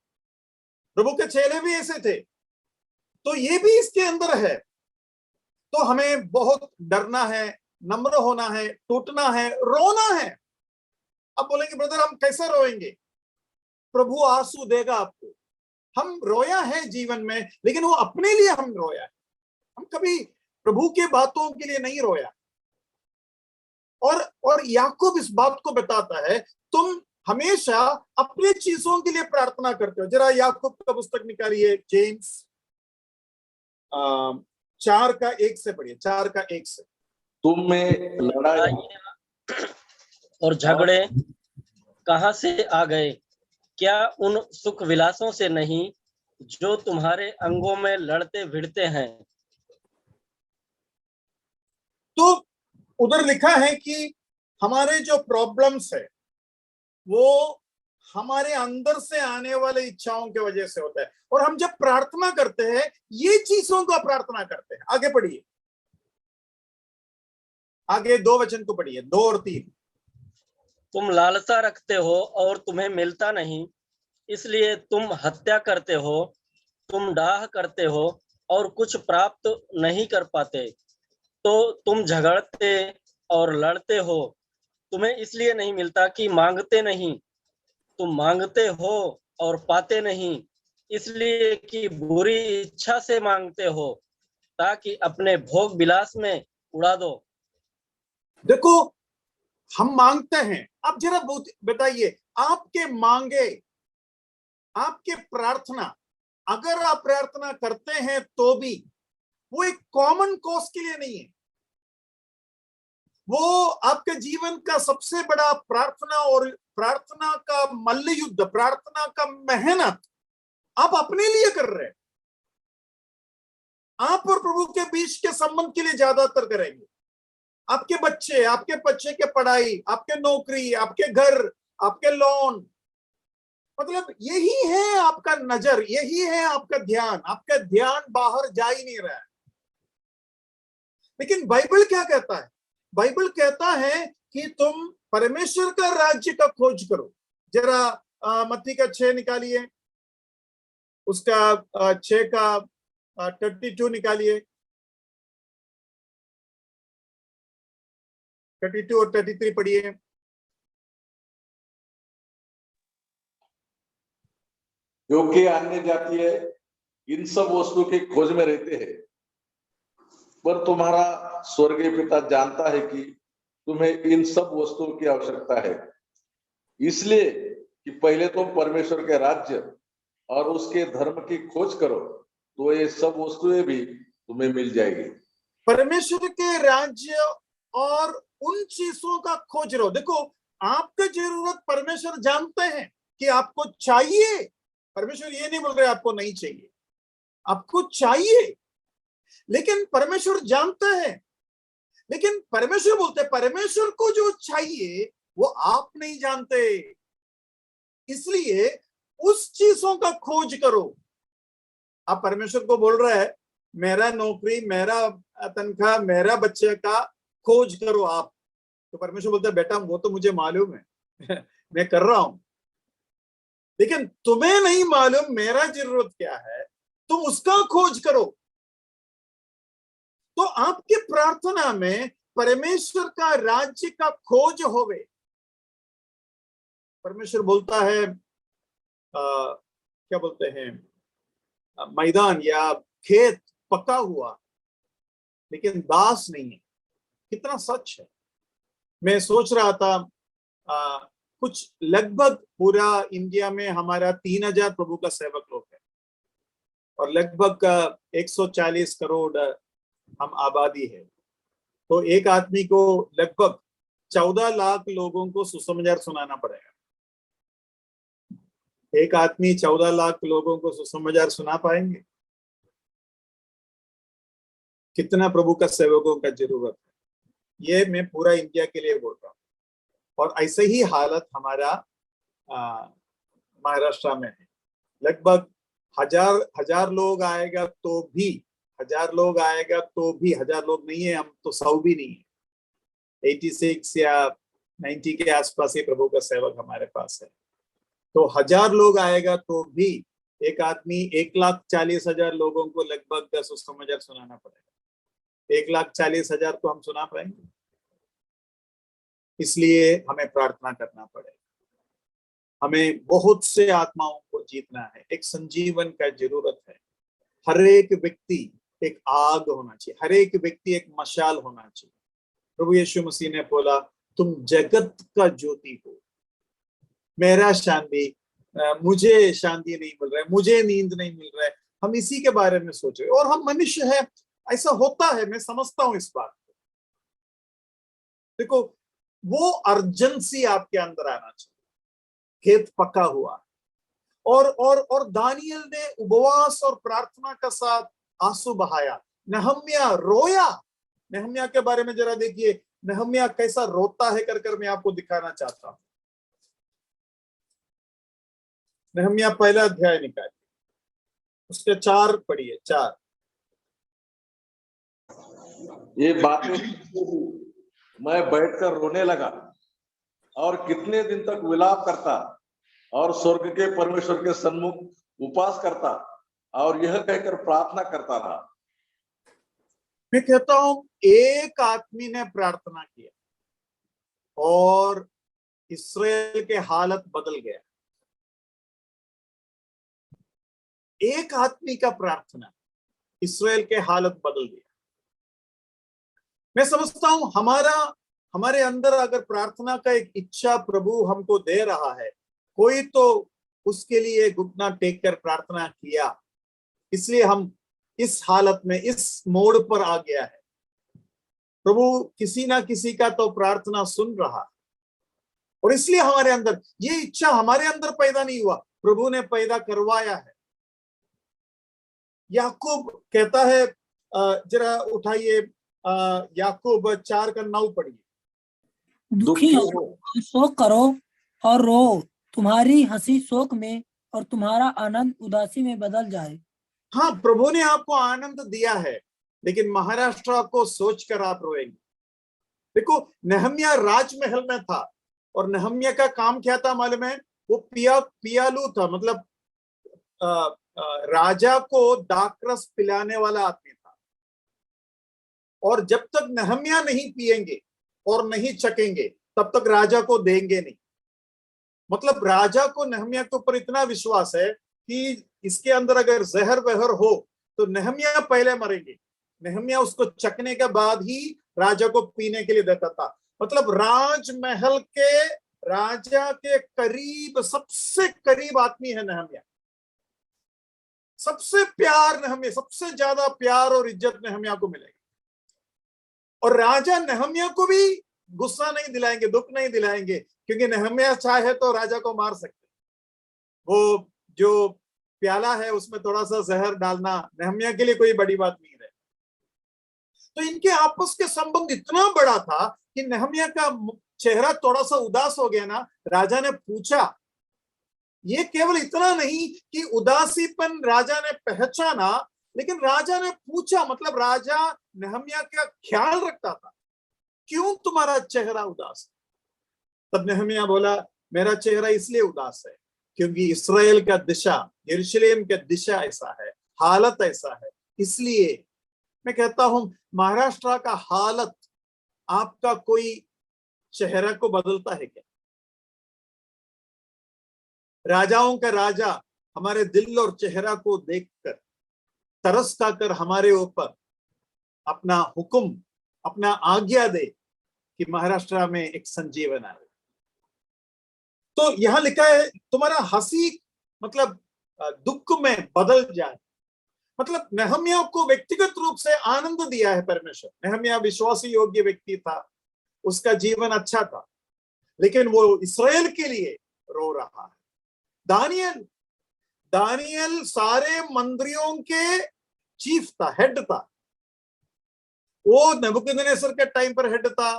प्रभु के चेले भी ऐसे थे, तो ये भी इसके अंदर है। तो हमें बहुत डरना है, नम्र होना है, टूटना है, रोना है। अब बोलेंगे ब्रदर हम कैसे रोएंगे? प्रभु आंसू देगा आपको। हम रोया है जीवन में, लेकिन वो अपने लिए हम रोया है, हम कभी प्रभु के बातों के लिए नहीं रोया। और याकूब इस बात को बताता है, तुम हमेशा अपने चीजों के लिए प्रार्थना करते हो। जरा याकूब का पुस्तक निकालिए, जेम्स 4:1 से पढ़िए, 4:1 से। तुम में लड़ाई और झगड़े कहां से आ गए? क्या उन सुख विलासों से नहीं जो तुम्हारे अंगों में लड़ते भिड़ते हैं? तो उधर लिखा है कि हमारे जो प्रॉब्लम्स है वो हमारे अंदर से आने वाले इच्छाओं की वजह से होता है। और हम जब प्रार्थना करते हैं, ये चीजों को प्रार्थना करते हैं। आगे पढ़िए, आगे 2 वचन को पढ़िए, 2 और 3। तुम लालसा रखते हो और तुम्हें मिलता नहीं, इसलिए तुम हत्या करते हो। तुम डाह करते हो और कुछ प्राप्त नहीं कर पाते, तो तुम झगड़ते और लड़ते हो। तुम्हें इसलिए नहीं मिलता कि मांगते नहीं। तुम मांगते हो और पाते नहीं, इसलिए कि बुरी इच्छा से मांगते हो, ताकि अपने भोग विलास में उड़ा दो। देखो, हम मांगते हैं। अब जरा बताइए, आपके मांगे, आपके प्रार्थना, अगर आप प्रार्थना करते हैं तो भी वो एक कॉमन कॉज के लिए नहीं है। वो आपके जीवन का सबसे बड़ा प्रार्थना और प्रार्थना का मल्ल युद्ध, प्रार्थना का मेहनत आप अपने लिए कर रहे हैं। आप और प्रभु के बीच के संबंध के लिए ज्यादातर करेंगे। आपके बच्चे के पढ़ाई, आपके नौकरी, आपके घर, आपके लोन, मतलब यही है आपका नजर, यही है आपका ध्यान। आपका ध्यान बाहर जा ही नहीं रहा है। लेकिन बाइबल क्या कहता है? बाइबल कहता है कि तुम परमेश्वर का राज्य का खोज करो। जरा मत्ती का 6 निकालिए, उसका 6 का 32 निकालिए, 32 और 33 पढ़िए। जो कि अन्य जातीय इन सब वस्तुओं की खोज में रहते हैं, पर तुम्हारा स्वर्गीय पिता जानता है कि तुम्हें इन सब वस्तुओं की आवश्यकता है। इसलिए कि पहले तुम परमेश्वर के राज्य और उसके धर्म की खोज करो, तो ये सब वस्तुएं भी तुम्हें मिल जाएगी। परमेश्वर के राज्य और उन चीजों का खोज रहो। देखो, आपका जरूरत परमेश्वर जानते हैं कि आपको चाहिए। परमेश्वर ये नहीं बोल रहे आपको नहीं चाहिए, आपको चाहिए, लेकिन परमेश्वर जानते हैं। लेकिन परमेश्वर बोलते हैं परमेश्वर को जो चाहिए वो आप नहीं जानते, इसलिए उस चीजों का खोज करो। आप परमेश्वर को बोल रहे हैं मेरा नौकरी, मेरा तनख्वाह, मेरा बच्चे का खोज करो आप, तो परमेश्वर बोलता है बेटा वो तो मुझे मालूम है मैं कर रहा हूं, लेकिन तुम्हें नहीं मालूम मेरा जरूरत क्या है, तुम उसका खोज करो। तो आपकी प्रार्थना में परमेश्वर का राज्य का खोज होवे। परमेश्वर बोलता है क्या बोलते हैं, मैदान या खेत पका हुआ लेकिन दास नहीं है। कितना सच है। मैं सोच रहा था कुछ लगभग पूरा इंडिया में हमारा 3000 प्रभु का सेवक लोग है और लगभग 140 करोड़ हम आबादी है। तो एक आदमी को लगभग 14 लाख लोगों को सुसमाचार सुनाना पड़ेगा। एक आदमी 14 लाख लोगों को सुसमाचार सुना पाएंगे? कितना प्रभु का सेवकों का जरूरत है, ये मैं पूरा इंडिया के लिए बोल रहा हूँ। और ऐसे ही हालत हमारा महाराष्ट्र में है। लगभग हजार लोग आएगा तो भी 1000 लोग आएगा तो भी 1000 लोग नहीं है, हम तो 100 भी नहीं है। 86 या 90 के आसपास ही प्रभु का सेवक हमारे पास है। तो 1000 लोग आएगा तो भी एक आदमी 1,40,000 लोगों को लगभग सुसमाचार सुनाना पड़ेगा। 1,40,000 को हम सुना पाएंगे? इसलिए हमें प्रार्थना करना पड़ेगा। हमें बहुत से आत्माओं को जीतना है। एक संजीवन का जरूरत है। हर एक व्यक्ति एक आग होना चाहिए, हर एक व्यक्ति एक मशाल होना चाहिए। प्रभु यीशु मसीह ने बोला तुम जगत का ज्योति हो। मेरा शांति, मुझे शांति नहीं मिल रहा है, मुझे नींद नहीं मिल रहा है, हम इसी के बारे में सोच रहे। और हम मनुष्य है, ऐसा होता है, मैं समझता हूं इस बात को। देखो, वो अर्जेंसी आपके अंदर आना चाहिए। खेत पका हुआ और दानियल ने उपवास और प्रार्थना का साथ आंसू बहाया। नहम्या रोया। नहम्या के बारे में जरा देखिए, नहम्या कैसा रोता है कर मैं आपको दिखाना चाहता हूं। नहम्या पहला अध्याय निकालिए, उसके 4 पढ़िए। 4 ये बातें मैं बैठकर रोने लगा और कितने दिन तक विलाप करता और स्वर्ग के परमेश्वर के सन्मुख उपवास करता और यह कहकर प्रार्थना करता रहा। मैं कहता हूं एक आदमी ने प्रार्थना किया और इस्राएल के हालत बदल गया। एक आदमी का प्रार्थना, इस्राएल के हालत बदल गया। मैं समझता हूं हमारे अंदर अगर प्रार्थना का एक इच्छा प्रभु हमको दे रहा है, कोई तो उसके लिए घुटना टेक कर प्रार्थना किया, इसलिए हम इस हालत में, इस मोड़ पर आ गया है। प्रभु किसी ना किसी का तो प्रार्थना सुन रहा, और इसलिए हमारे अंदर ये इच्छा हमारे अंदर पैदा नहीं हुआ, प्रभु ने पैदा करवाया है। याकूब कहता है, जरा उठाइए याकूब 4 का 9 पढ़िए। दुखी हो, शोक करो और रो, तुम्हारी हंसी शोक में और तुम्हारा आनंद उदासी में बदल जाए। हाँ, प्रभु ने आपको आनंद दिया है, लेकिन महाराष्ट्र को सोचकर आप रोएंगे। देखो, नहम्या राजमहल में था और नहम्या का काम क्या था मालूम है? वो पियालू था, मतलब राजा को दाखरस पिलाने वाला आदमी था, और जब तक नहम्याह नहीं पिएंगे और नहीं चखेंगे तब तक राजा को देंगे नहीं। मतलब राजा को नहम्याह के ऊपर इतना विश्वास है कि इसके अंदर अगर जहर वहर हो तो नहम्याह पहले मरेंगे, नहम्याह उसको चखने के बाद ही राजा को पीने के लिए देता था। मतलब राजमहल के राजा के करीब, सबसे करीब आदमी है नहम्याह, सबसे प्यार नहम्याह, सबसे ज्यादा प्यार और इज्जत नहम्याह को मिलेगी। और राजा नहम्याह को भी गुस्सा नहीं दिलाएंगे, दुख नहीं दिलाएंगे, क्योंकि नहम्याह चाहे तो राजा को मार सकते। वो जो प्याला है उसमें थोड़ा सा जहर डालना नहम्याह के लिए कोई बड़ी बात नहीं है। तो इनके आपस के संबंध इतना बड़ा था कि नहम्याह का चेहरा थोड़ा सा उदास हो गया ना। राजा ने पूछा, ये केवल इतना नहीं कि उदासीपन राजा ने पहचाना, लेकिन राजा ने पूछा, मतलब राजा नहम्याह का ख्याल रखता था, क्यों तुम्हारा चेहरा उदास है? तब नहम्याह बोला, मेरा चेहरा इसलिए उदास है क्योंकि इस्राएल का दिशा, यरूशलेम का दिशा ऐसा है, हालत ऐसा है। इसलिए मैं कहता हूं, महाराष्ट्र का हालत आपका कोई चेहरा को बदलता है क्या? राजाओं का राजा हमारे दिल और चेहरा को देखकर तरस खाकर हमारे ऊपर अपना हुक्म, अपना आज्ञा दे कि महाराष्ट्र में एक संजीवन आए। तो यहां लिखा है, तुम्हारा हंसी मतलब दुख में बदल जाए। मतलब नहम्याह को व्यक्तिगत रूप से आनंद दिया है परमेश्वर। नहम्याह विश्वासी योग्य व्यक्ति था, उसका जीवन अच्छा था, लेकिन वो इस्राएल के लिए रो रहा है। दानियल सारे मंत्रियों के चीफ था, हेड था। वो नबूकदनेस्सर के टाइम पर हेड था,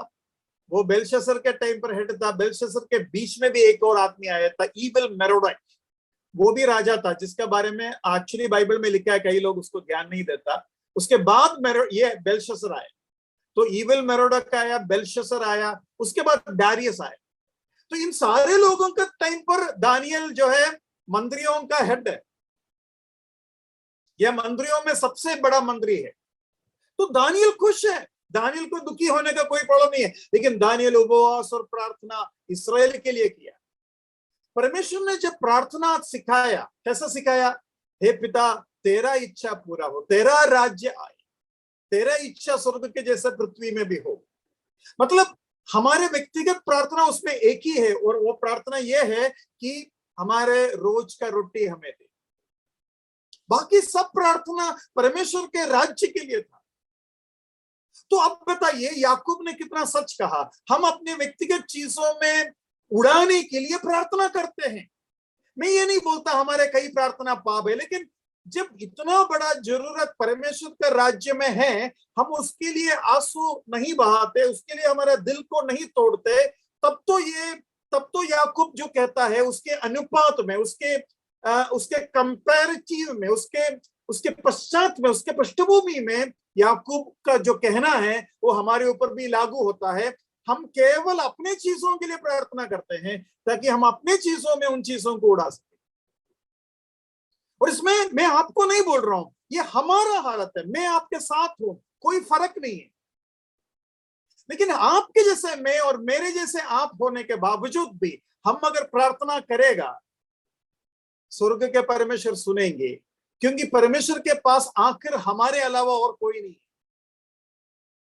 वो बेलशस्सर के टाइम पर हेड था। बेलशस्सर के बीच में भी एक और आदमी आया था, ईविल मेरोडक, वो भी राजा था, जिसके बारे में एक्चुअली बाइबल में लिखा है, कई लोग उसको ध्यान नहीं देता। उसके बाद ये बेलशस्सर आया, तो ईविल मेरोडक आया, बेलशस्सर आया, उसके बाद डारियस आया। तो इन सारे लोगों के टाइम पर दानियल जो है मंत्रियों का हेड है, यह मंत्रियों में सबसे बड़ा मंत्री है। तो दानियल खुश है, दानियल को दुखी होने का कोई प्रॉब्लम नहीं है। लेकिन दानियल उपवास और प्रार्थना इस्राएल के लिए किया। परमेश्वर ने जब प्रार्थना सिखाया, कैसा सिखाया? हे पिता, तेरा इच्छा पूरा हो, तेरा राज्य आए, तेरा इच्छा स्वर्ग के जैसे पृथ्वी में भी हो। मतलब हमारे व्यक्तिगत प्रार्थना उसमें एक ही है, और वो प्रार्थना ये है कि हमारे रोज का रोटी हमें दे। बाकी सब प्रार्थना परमेश्वर के राज्य के लिए था। तो अब बताइए, याकूब ने कितना सच कहा। हम अपने व्यक्तिगत चीजों में उड़ाने के लिए प्रार्थना करते हैं। मैं ये नहीं बोलता हमारे कई प्रार्थना पाप है, लेकिन जब इतना बड़ा जरूरत परमेश्वर के राज्य में है, हम उसके लिए आंसू नहीं बहाते, उसके लिए हमारे दिल को नहीं तोड़ते, तब तो याकूब जो कहता है उसके अनुपात में, उसके कंपैरेटिव में, उसके पश्चात में, उसके पृष्ठभूमि में याकूब का जो कहना है वो हमारे ऊपर भी लागू होता है। हम केवल अपने चीजों के लिए प्रार्थना करते हैं ताकि हम अपने चीजों में उन चीजों को उड़ा सकें। और इसमें मैं आपको नहीं बोल रहा हूं, ये हमारा हालत है, मैं आपके साथ हूं, कोई फर्क नहीं है। लेकिन आपके जैसे मैं और मेरे जैसे आप होने के बावजूद भी हम अगर प्रार्थना करेगा, स्वर्ग के परमेश्वर सुनेंगे, क्योंकि परमेश्वर के पास आखिर हमारे अलावा और कोई नहीं है।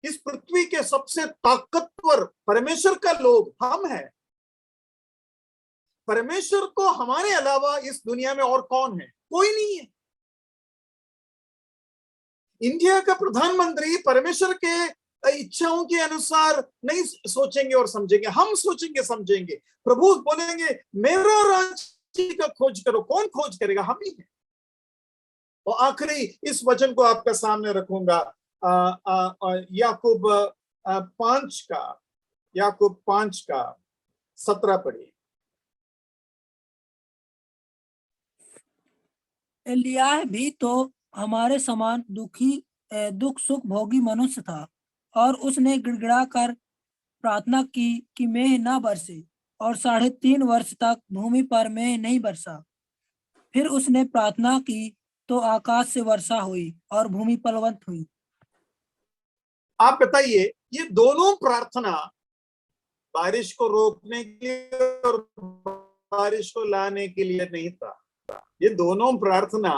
इस पृथ्वी के सबसे ताकतवर परमेश्वर का लोग हम हैं। परमेश्वर को हमारे अलावा इस दुनिया में और कौन है? कोई नहीं है। इंडिया का प्रधानमंत्री परमेश्वर के इच्छाओं के अनुसार नहीं सोचेंगे और समझेंगे, हम सोचेंगे समझेंगे। प्रभु बोलेंगे मेरा राज्य का खोज करो, कौन खोज करेगा? हम ही है। और आखिरी इस वचन को आपके सामने रखूंगा, याकूब 5:17 पढ़िए। एलिय्याह भी तो हमारे समान दुख सुख भोगी मनुष्य था, और उसने गिड़गिड़ा कर प्रार्थना की कि मेघ न बरसे, और 3.5 वर्ष तक भूमि पर मेघ नहीं बरसा। फिर उसने प्रार्थना की तो आकाश से वर्षा हुई और भूमि फलवंत हुई। आप बताइए, ये दोनों प्रार्थना बारिश को रोकने के लिए और बारिश को लाने के लिए नहीं था। ये दोनों प्रार्थना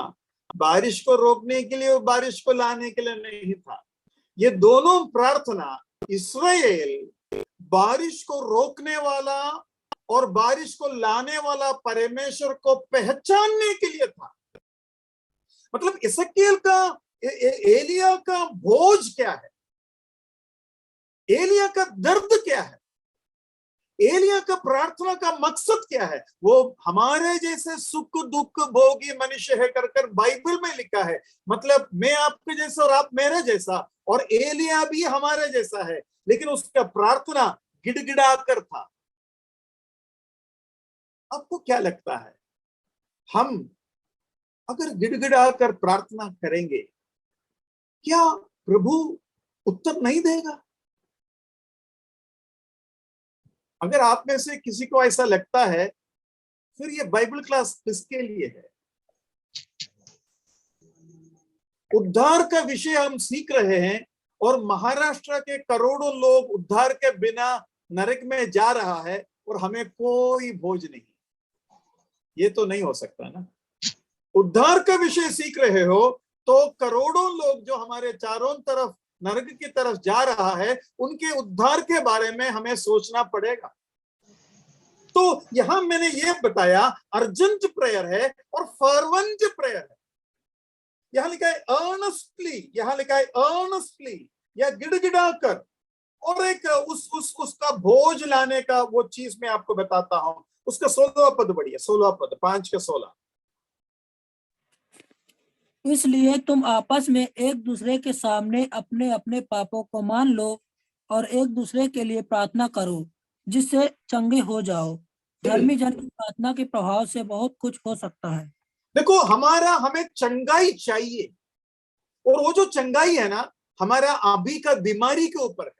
बारिश को रोकने के लिए और बारिश को लाने के लिए नहीं था। ये दोनों प्रार्थना इस्राएल बारिश को रोकने वाला और बारिश को लाने वाला परमेश्वर को पहचानने के लिए था। मतलब इस्राएल का एलिया का बोझ क्या है, एलिया का दर्द क्या है, एलिया का प्रार्थना का मकसद क्या है, वो हमारे जैसे सुख दुख भोगी मनुष्य है कर बाइबल में लिखा है। मतलब मैं आपके जैसा और आप मेरे जैसा, और एलिया भी हमारे जैसा है, लेकिन उसका प्रार्थना गिड़गिड़ा कर था। आपको क्या लगता है, हम अगर गिड़गिड़ा कर प्रार्थना करेंगे, क्या प्रभु उत्तर नहीं देगा? अगर आप में से किसी को ऐसा लगता है, फिर ये बाइबल क्लास किसके लिए है? उद्धार का विषय हम सीख रहे हैं और महाराष्ट्र के करोड़ों लोग उद्धार के बिना नरक में जा रहा है और हमें कोई बोझ नहीं। ये तो नहीं हो सकता ना। उद्धार का विषय सीख रहे हो तो करोड़ों लोग जो हमारे चारों तरफ नरक की तरफ जा रहा है, उनके उद्धार के बारे में हमें सोचना पड़ेगा। तो यहां मैंने ये बताया, अर्जेंट प्रेयर है और फर्वेंट प्रेयर है। यहां लिखा है अर्नेस्टली, यहां लिखा है अर्नेस्टली या गिड़गिड़ा कर, और एक उसका बोझ लाने का वो चीज मैं आपको बताता हूं। उसका 16वां पद बढ़िया, 16वां पद, 5 के 16। इसलिए तुम आपस में एक दूसरे के सामने अपने अपने पापों को मान लो और एक दूसरे के लिए प्रार्थना करो, जिससे चंगे हो जाओ। धर्मी जन की प्रार्थना के प्रभाव से बहुत कुछ हो सकता है। देखो, हमें चंगाई चाहिए, और वो जो चंगाई है ना, हमारा अभी का बीमारी के ऊपर है।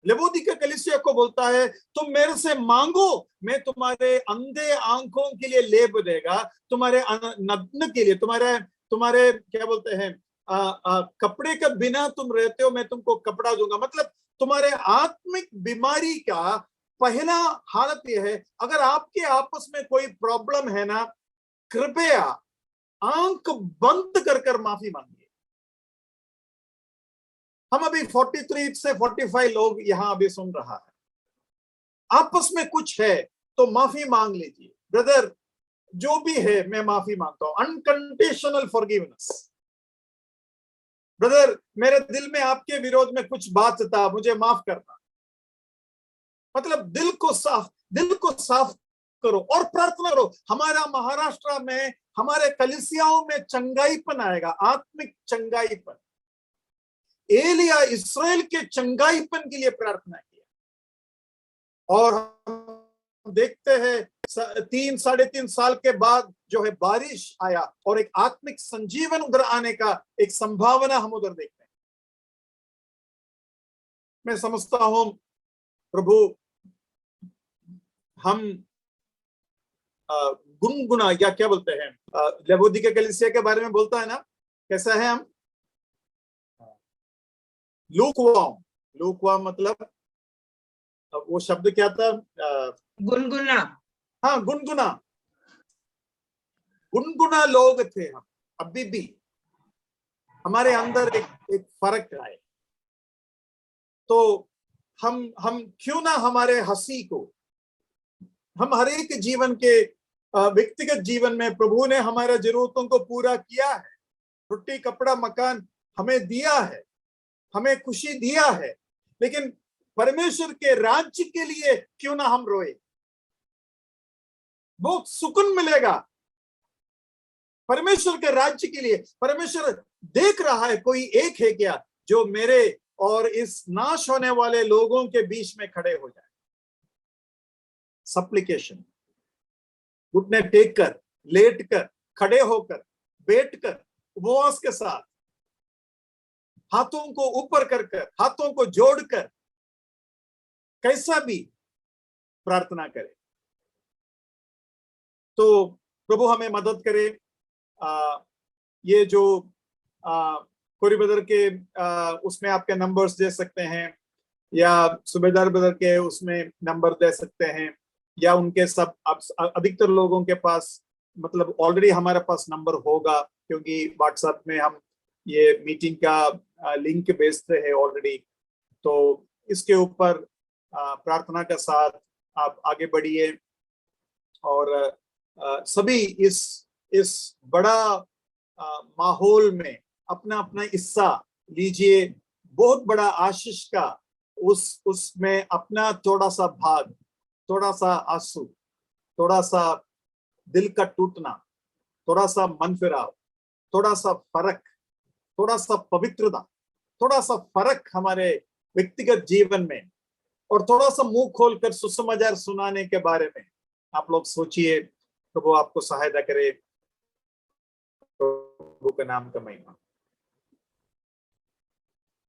लवोदिका कलीसिया को बोलता है, तुम मेरे से मांगो, मैं तुम्हारे अंधे आंखों के लिए लेप देगा, तुम्हारे नग्न के लिए, तुम्हारे क्या बोलते हैं, कपड़े के बिना तुम रहते हो, मैं तुमको कपड़ा दूंगा। मतलब तुम्हारे आत्मिक बीमारी का पहला हालत यह है, अगर आपके आपस में कोई प्रॉब्लम है ना, कृपया आंख बंद कर माफी मांगिए। हम अभी 43 से 45 लोग यहां अभी सुन रहा है, आपस में कुछ है तो माफी मांग लीजिए। ब्रदर, जो भी है मैं माफी मांगता हूं, अनकंडीशनल फॉरगिवनेस। ब्रदर, मेरे दिल में आपके विरोध में कुछ बात था, मुझे माफ करना। मतलब दिल को साफ करो और प्रार्थना करो। हमारा महाराष्ट्र में, हमारे कलीसियाओं में चंगाईपन आएगा, आत्मिक चंगाईपन। एलिया इस्राएल के चंगाईपन के लिए प्रार्थना किया, और हम देखते हैं 3-3.5 साल के बाद जो है बारिश आया और एक आत्मिक संजीवन उधर आने का एक संभावना हम उधर देखते हैं। मैं समझता हूं प्रभु हम गुनगुना या क्या बोलते हैं, लवोदिका कलीसिया के बारे में बोलता है ना, कैसा है हम, लूकवार्म मतलब वो शब्द क्या था, गुनगुना। हाँ, गुनगुना लोग थे हम। अभी भी हमारे अंदर एक फर्क आए तो हम क्यों ना हमारे हंसी को, हम हर एक जीवन के व्यक्तिगत जीवन में प्रभु ने हमारे जरूरतों को पूरा किया है, रोटी कपड़ा मकान हमें दिया है, हमें खुशी दिया है, लेकिन परमेश्वर के राज्य के लिए क्यों ना हम रोए। बहुत सुकून मिलेगा परमेश्वर के राज्य के लिए। परमेश्वर देख रहा है कोई एक है क्या जो मेरे और इस नाश होने वाले लोगों के बीच में खड़े हो जाए। सप्लिकेशन, घुटने टेक कर, लेट कर, खड़े होकर, बैठ कर, उपवास के साथ, हाथों को ऊपर कर, हाथों को जोड़कर, कैसा भी प्रार्थना करें। तो प्रभु हमें मदद करे। ये जो कोरी ब्रदर के उसमें आपके नंबर्स दे सकते हैं, या सूबेदार ब्रदर के उसमें नंबर दे सकते हैं, या उनके सब अधिकतर लोगों के पास मतलब ऑलरेडी हमारे पास नंबर होगा, क्योंकि व्हाट्सएप में हम ये मीटिंग का लिंक भेजते हैं ऑलरेडी। तो इसके ऊपर प्रार्थना के साथ आप आगे बढ़िए और सभी इस बड़ा माहौल में अपना अपना हिस्सा लीजिए। बहुत बड़ा आशीष का उसमें अपना थोड़ा सा भाग, थोड़ा सा आंसू, थोड़ा सा दिल का टूटना, थोड़ा सा मन फिराव, थोड़ा सा फर्क, थोड़ा सा पवित्रता, थोड़ा सा फर्क हमारे व्यक्तिगत जीवन में, और थोड़ा सा मुंह खोलकर सुसमाचार सुनाने के बारे में आप लोग सोचिए। प्रभु आपको सहायता करे। प्रभु के नाम का महिमा।